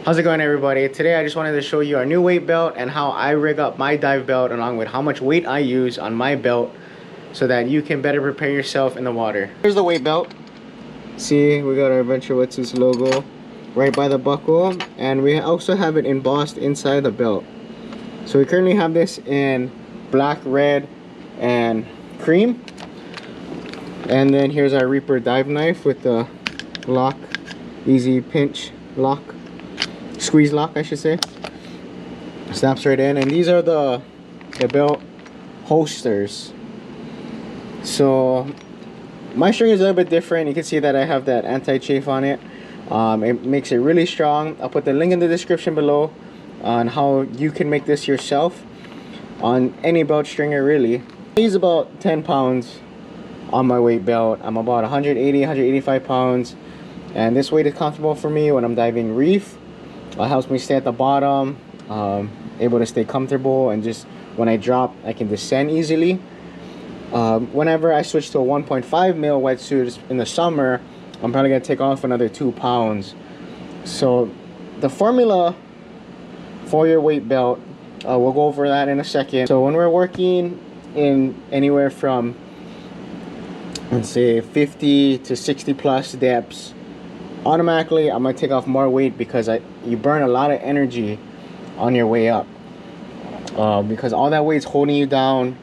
How's it going, everybody? Today I just wanted to show you our new weight belt and how I rig up my dive belt along with how much weight I use on my belt so that you can better prepare yourself in the water. Here's the weight belt. See, we got our Adventure Wetsuits logo right by the buckle, and we also have it embossed inside the belt. So we currently have this in black, red, and cream. And then here's our Reaper dive knife with the lock, easy pinch lock, squeeze lock I should say. Snaps right in. And these are the belt holsters. So my string is a little bit different. You can see that I have that anti-chafe on it. It makes it really strong. I'll put the link in the description below on how you can make this yourself on any belt stringer really. I use about 10 pounds on my weight belt. I'm about 185 pounds, and this weight is comfortable for me when I'm diving reef. It helps me stay at the bottom, able to stay comfortable, and just when I drop I can descend easily. Whenever I switch to a 1.5 mil wetsuit in the summer, I'm probably gonna take off another 2 pounds. So the formula for your weight belt, we'll go over that in a second. So when we're working in anywhere from, let's say, 50 to 60 plus depths, automatically I'm gonna take off more weight because you burn a lot of energy on your way up, because all that weight's holding you down.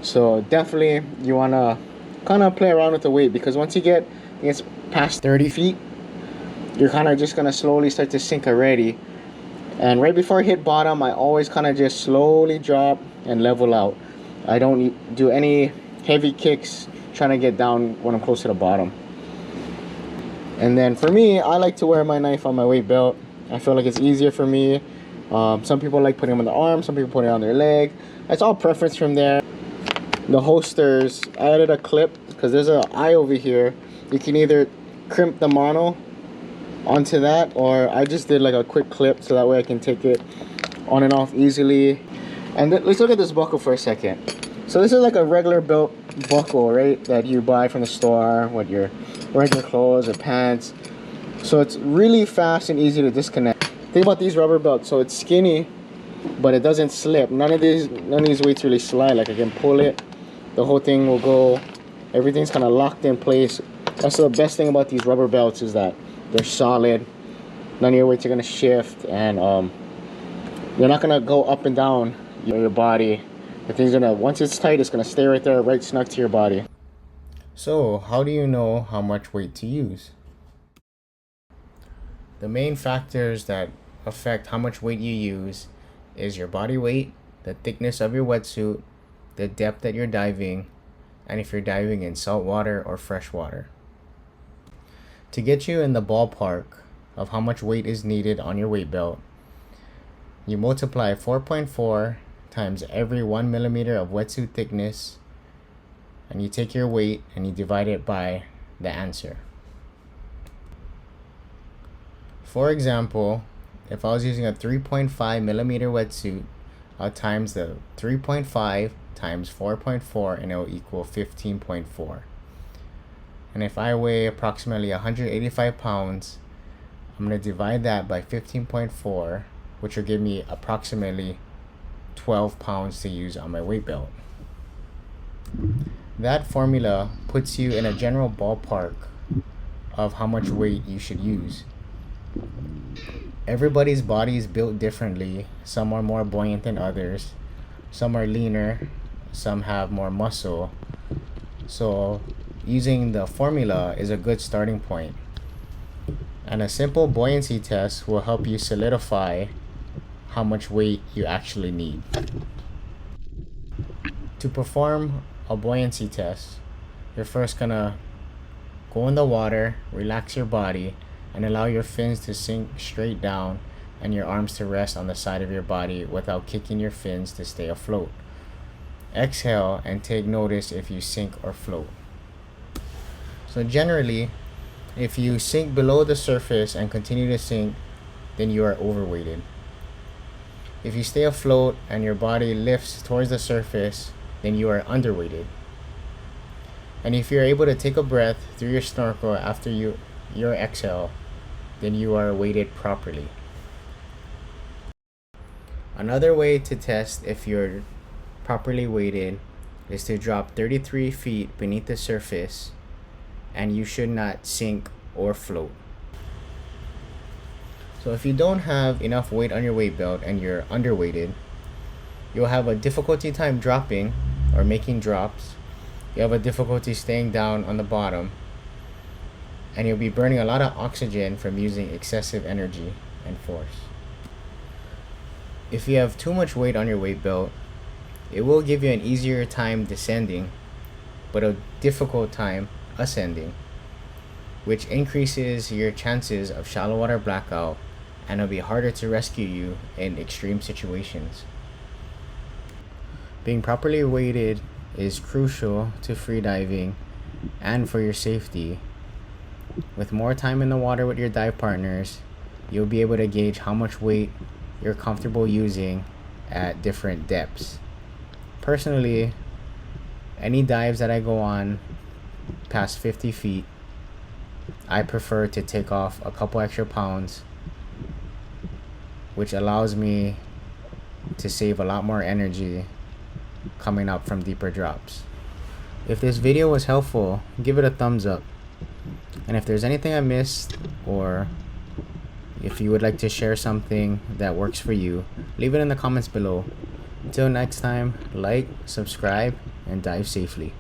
So definitely you want to kind of play around with the weight, because once you get past 30 feet, you're kind of just going to slowly start to sink already. And right before I hit bottom, I always kind of just slowly drop and level out. I don't do any heavy kicks trying to get down when I'm close to the bottom. And then for me, I like to wear my knife on my weight belt. I feel like it's easier for me. Some people like putting them on the arm, some people put it on their leg. It's all preference from there. The holsters, I added a clip because there's an eye over here. You can either crimp the mono onto that, or I just did like a quick clip so that way I can take it on and off easily. And let's look at this buckle for a second. So this is like a regular belt buckle, right, that you buy from the store with your regular clothes or pants. So it's really fast and easy to disconnect. Think about these rubber belts. So it's skinny, but it doesn't slip. None of these weights really slide. Like I can pull it, the whole thing will go. Everything's kind of locked in place. That's the best thing about these rubber belts, is that they're solid. None of your weights are gonna shift, and you're not gonna go up and down your body. The thing's gonna, once it's tight, it's gonna stay right there, right snug to your body. So how do you know how much weight to use? The main factors that affect how much weight you use is your body weight, the thickness of your wetsuit, the depth that you're diving, and if you're diving in salt water or fresh water. To get you in the ballpark of how much weight is needed on your weight belt, you multiply 4.4 times every 1 millimeter of wetsuit thickness, and you take your weight and you divide it by the answer. For example, if I was using a 3.5 millimeter wetsuit, I'll times the 3.5 times 4.4 and it will equal 15.4. And if I weigh approximately 185 pounds, I'm going to divide that by 15.4, which will give me approximately 12 pounds to use on my weight belt. That formula puts you in a general ballpark of how much weight you should use. Everybody's body is built differently. Some are more buoyant than others. Some are leaner. Some have more muscle. So using the formula is a good starting point. And a simple buoyancy test will help you solidify how much weight you actually need. To perform a buoyancy test, you're first gonna go in the water, relax your body, and allow your fins to sink straight down and your arms to rest on the side of your body without kicking your fins to stay afloat. Exhale and take notice if you sink or float. So generally, if you sink below the surface and continue to sink, then you are overweighted. If you stay afloat and your body lifts towards the surface, then you are underweighted. And if you're able to take a breath through your snorkel after your exhale, then you are weighted properly. Another way to test if you're properly weighted is to drop 33 feet beneath the surface, and you should not sink or float. So if you don't have enough weight on your weight belt and you're underweighted, you'll have a difficulty time dropping or making drops. You have a difficulty staying down on the bottom, and you'll be burning a lot of oxygen from using excessive energy and force. If you have too much weight on your weight belt, it will give you an easier time descending, but a difficult time ascending, which increases your chances of shallow water blackout, and it'll be harder to rescue you in extreme situations. Being properly weighted is crucial to freediving and for your safety. With more time in the water with your dive partners, you'll be able to gauge how much weight you're comfortable using at different depths. Personally, any dives that I go on past 50 feet, I prefer to take off a couple extra pounds, which allows me to save a lot more energy coming up from deeper drops. If this video was helpful, give it a thumbs up. And if there's anything I missed, or if you would like to share something that works for you, leave it in the comments below. Until next time, like, subscribe, and dive safely.